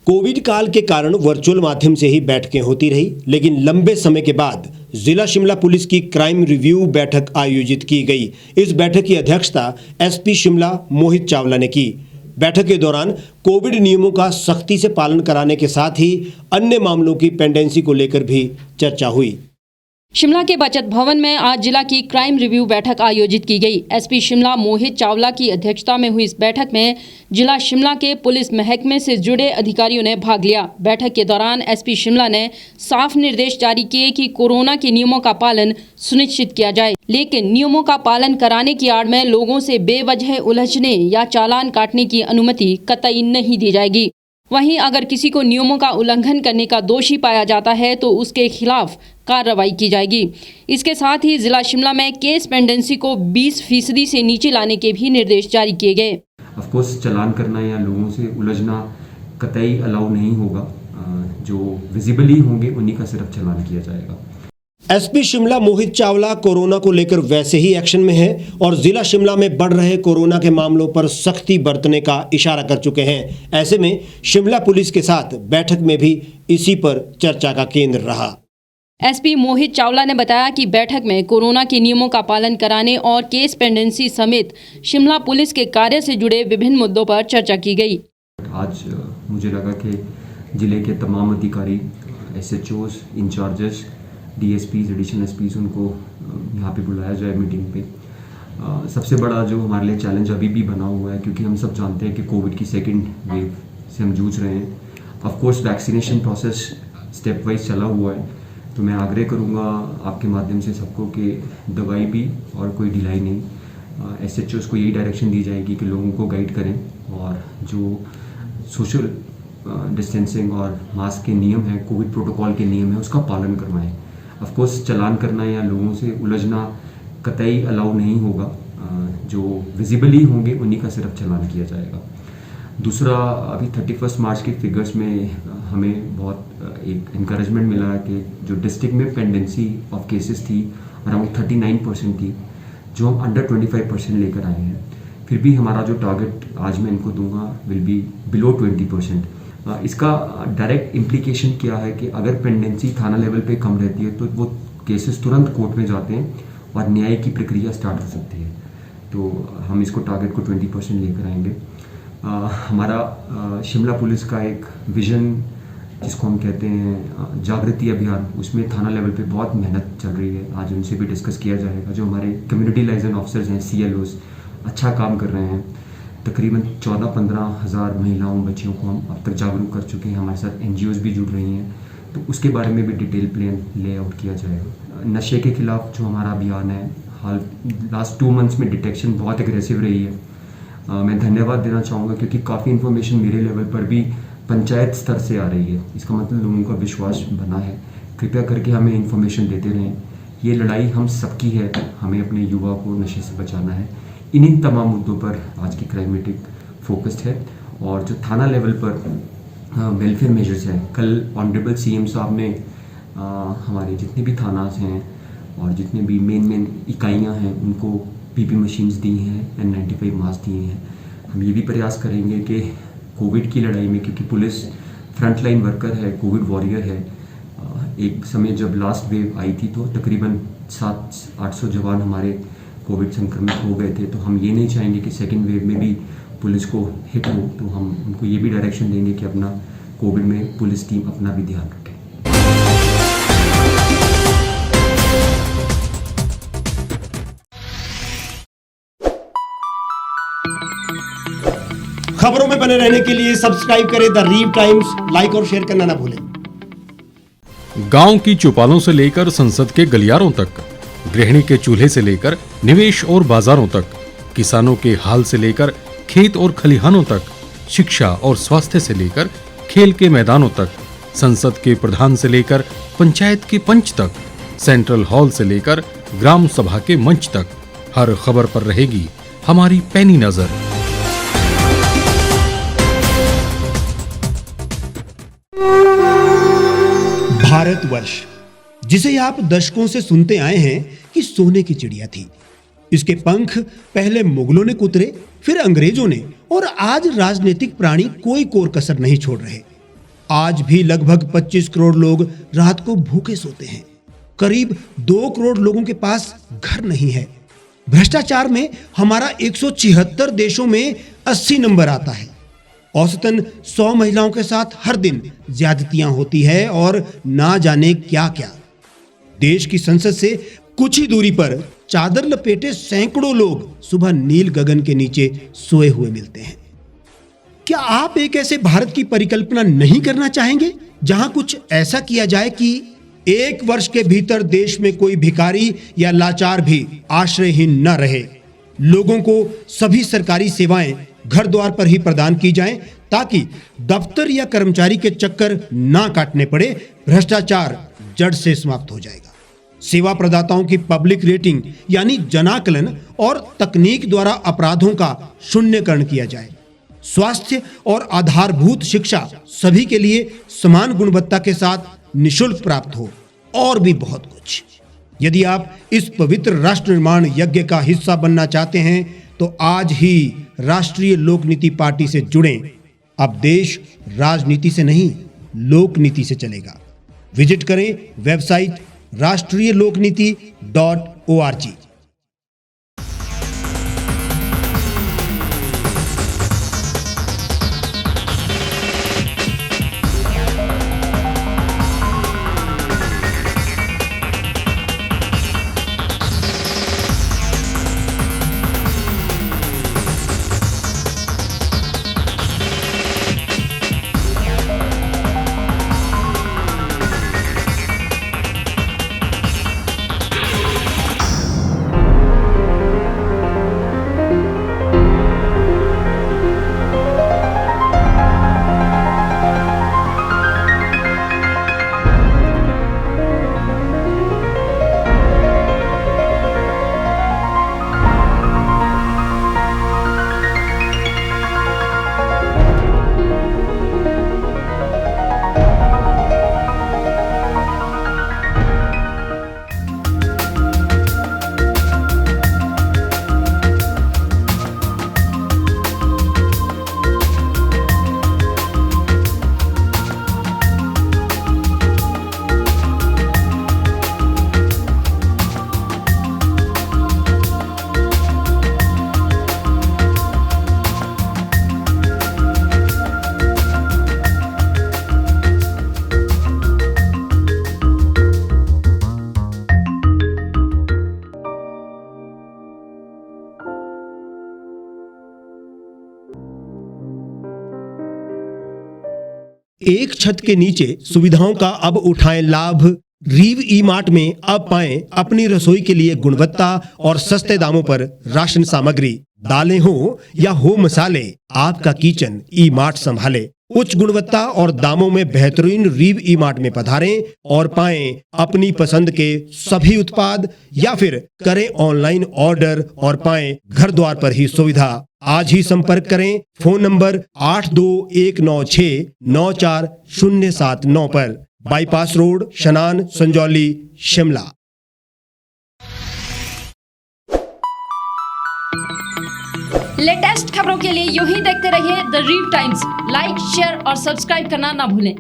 Covid काल के कारण वर्चुअल माध्यम से ही बैठकें होती रही, लेकिन लंबे समय के बाद जिला शिमला पुलिस की क्राइम रिव्यू बैठक आयोजित की गई। इस बैठक की अध्यक्षता एसपी शिमला मोहित चावला ने की। बैठक के दौरान कोविड नियमों का सख्ती से पालन कराने के साथ ही अन्य मामलों की पेंडेंसी को लेकर भी चर्चा हुई। शिमला के बचत भवन में आज जिला की क्राइम रिव्यू बैठक आयोजित की गई। एसपी शिमला मोहित चावला की अध्यक्षता में हुई इस बैठक में जिला शिमला के पुलिस महकमे से जुड़े अधिकारियों ने भाग लिया। बैठक के दौरान एसपी शिमला ने साफ निर्देश जारी किए कि कोरोना के नियमों का पालन सुनिश्चित किया जाए, लेकिन नियमों का पालन कराने की आड़ में लोगों से बेवजह उलझने या चालान काटने की अनुमति कतई नहीं दी जाएगी। वहीं अगर किसी को नियमों का उल्लंघन करने का दोषी पाया जाता है तो उसके खिलाफ कार्रवाई की जाएगी। इसके साथ ही जिला शिमला में केस पेंडेंसी को 20% से नीचे लाने के भी निर्देश जारी किए गए। ऑफ कोर्स चालान करना या लोगों से उलझना कतई अलाउ नहीं होगा। जो विजिबली होंगे उन्हीं का सिर्फ चालान किया जाएगा। एसपी शिमला मोहित चावला कोरोना को लेकर वैसे ही एक्शन में है और जिला शिमला में बढ़ रहे कोरोना के मामलों पर सख्ती बरतने का इशारा कर चुके हैं। ऐसे में शिमला पुलिस के साथ बैठक में भी इसी पर चर्चा का केंद्र रहा। एसपी मोहित चावला ने बताया कि बैठक में कोरोना के नियमों का पालन कराने और केस पेंडेंसी समेत शिमला पुलिस के कार्य से जुड़े विभिन्न मुद्दों पर चर्चा की गई। आज मुझे लगा कि जिले के तमाम अधिकारी, SHOs, incharges, DSPs, additional SPs उनको यहाँ पे बुलाया जाए मीटिंग पे। सबसे बड़ा जो हमारे लिए चैलेंज अभी भी बना हुआ है, क्योंकि हम सब जानते हैं कि कोविड की सेकेंड वेव से हम जूझ रहे हैं। Of course vaccination process step wise चला हुआ है, तो मैं आग्रह करूँगा आपके माध्यम से सबको कि दवाई भी और कोई ढिलाई नहीं। SHOs को यही डायरेक्शन दी जाएगी कि लोगों को गाइड करें और जो सोशल डिस्टेंसिंग और मास्क के नियम हैं, कोविड प्रोटोकॉल के नियम हैं, उसका पालन करवाएं। ऑफ कोर्स चालान करना या लोगों से उलझना कतई अलाउ नहीं होगा। जो विजिबली होंगे उन्हीं का सिर्फ चालान किया जाएगा। दूसरा, अभी 31 मार्च के फिगर्स में हमें बहुत एक इंकरेजमेंट मिला कि जो डिस्ट्रिक्ट में पेंडेंसी ऑफ केसेस थी अराउंड 39% थी, जो हम अंडर 25% लेकर आए हैं। फिर भी हमारा जो टारगेट आज मैं इनको दूंगा विल बी बिलो 20%। इसका डायरेक्ट इम्प्लीकेशन क्या है कि अगर पेंडेंसी थाना लेवल पे कम रहती है तो वो केसेस तुरंत कोर्ट में जाते हैं और न्याय की प्रक्रिया स्टार्ट हो सकती है। तो हम इसको टारगेट को 20% लेकर आएंगे। हमारा शिमला पुलिस का एक विजन, जिसको हम कहते हैं जागृति अभियान, उसमें थाना लेवल पे बहुत मेहनत चल रही है। आज उनसे भी डिस्कस किया जाएगा। जो हमारे कम्युनिटी लाइजन ऑफिसर्स हैं, CLOs, अच्छा काम कर रहे हैं। तकरीबन 14-15 हज़ार महिलाओं, बच्चियों को हम अब तक जागरूक कर चुके हैं। हमारे साथ NGOs भी जुड़ रही हैं, तो उसके बारे में भी डिटेल प्लान लेआउट किया जाएगा। नशे के खिलाफ जो हमारा अभियान है, हाल लास्ट 2 मंथ्स में डिटेक्शन बहुत एग्रेसिव रही है। मैं धन्यवाद देना चाहूँगा, क्योंकि काफ़ी इन्फॉर्मेशन मेरे लेवल पर भी पंचायत स्तर से आ रही है। इसका मतलब लोगों का विश्वास बना है। कृपया करके हमें इन्फॉर्मेशन देते रहें। ये लड़ाई हम सबकी है, हमें अपने युवा को नशे से बचाना है। इन्हीं तमाम मुद्दों पर आज की क्राइमेटिक फोकस्ड है। और जो थाना लेवल पर वेलफेयर मेजर्स हैं, कल ऑनरेबल CM साहब ने हमारे जितने भी थानास हैं और जितने भी मेन इकाइयां हैं उनको PP मशीन्स दी हैं, N95 मास्क दिए हैं। हम ये भी प्रयास करेंगे कि कोविड की लड़ाई में, क्योंकि पुलिस फ्रंटलाइन वर्कर है, कोविड वॉरियर है। एक समय जब लास्ट वेव आई थी तो तकरीबन 700-800 जवान हमारे कोविड संक्रमित हो गए थे। तो हम ये नहीं चाहेंगे कि सेकेंड वेव में भी पुलिस को हिट हो, तो हम उनको ये भी डायरेक्शन देंगे कि अपना कोविड में पुलिस टीम अपना भी ध्यान रखे। खबरों में बने रहने के लिए सब्सक्राइब करें द रीव टाइम्स, लाइक और शेयर करना ना भूलें। गांव की चौपालों से लेकर संसद के गलियारों तक, गृहिणी के चूल्हे से लेकर निवेश और बाजारों तक, किसानों के हाल से लेकर खेत और खलिहानों तक, शिक्षा और स्वास्थ्य से लेकर खेल के मैदानों तक, संसद के प्रधान से लेकर पंचायत के पंच तक, सेंट्रल हॉल से लेकर ग्राम सभा के मंच तक, हर खबर पर रहेगी हमारी पैनी नजर। भारतवर्ष, जिसे आप दशकों से सुनते आए हैं कि सोने की चिड़िया थी। इसके पंख पहले मुगलों ने कुतरे, फिर अंग्रेजों ने, और आज राजनीतिक प्राणी कोई कोर कसर नहीं छोड़ रहे। आज भी लगभग 25 करोड़ लोग रात को भूखे सोते हैं। करीब 2 करोड़ लोगों के पास घर नहीं है। भ्रष्टाचार में हमारा 176 देशों में 80 नंबर आता है। औसतन 100 महिलाओं के साथ हर दिन ज्यादतियां होती है और ना जाने क्या क्या। देश की संसद से कुछ ही दूरी पर चादर लपेटे सैकड़ों लोग सुबह नील गगन के नीचे सोए हुए मिलते हैं। क्या आप एक ऐसे भारत की परिकल्पना नहीं करना चाहेंगे जहां कुछ ऐसा किया जाए कि 1 वर्ष के भीतर देश में कोई भिखारी या लाचार भी आश्रयहीन न रहे? लोगों को सभी सरकारी सेवाएं घर द्वार पर ही प्रदान की जाएं ताकि दफ्तर या कर्मचारी के चक्कर ना काटने पड़े। भ्रष्टाचार जड़ से समाप्त हो जाएगा। सेवा प्रदाताओं की पब्लिक रेटिंग यानी जनाकलन और तकनीक द्वारा अपराधों का शून्यकरण किया जाए। स्वास्थ्य और आधारभूत शिक्षा सभी के लिए समान गुणवत्ता के साथ निशुल्क प्राप्त हो और भी बहुत कुछ। यदि आप इस पवित्र राष्ट्र निर्माण यज्ञ का हिस्सा बनना चाहते हैं तो आज ही राष्ट्रीय लोक नीति पार्टी से जुड़ें। अब देश राजनीति से नहीं, लोक नीति से चलेगा। विजिट करें वेबसाइट rashtriyalokniti.org। एक छत के नीचे सुविधाओं का अब उठाएं लाभ। रीव ई मार्ट में अब पाएं अपनी रसोई के लिए गुणवत्ता और सस्ते दामों पर राशन सामग्री। दालें हो या हो मसाले, आपका किचन ई मार्ट संभाले। उच्च गुणवत्ता और दामों में बेहतरीन रीव ई मार्ट में पधारें और पाएं अपनी पसंद के सभी उत्पाद, या फिर करें ऑनलाइन ऑर्डर और पाएं घर द्वार पर ही सुविधा। आज ही संपर्क करें फोन नंबर 8219694079 पर, बाईपास रोड, शनान, संजौली, शिमला। लेटेस्ट खबरों के लिए यूं ही देखते रहिए द रीव टाइम्स। लाइक, शेयर और सब्सक्राइब करना ना भूलें।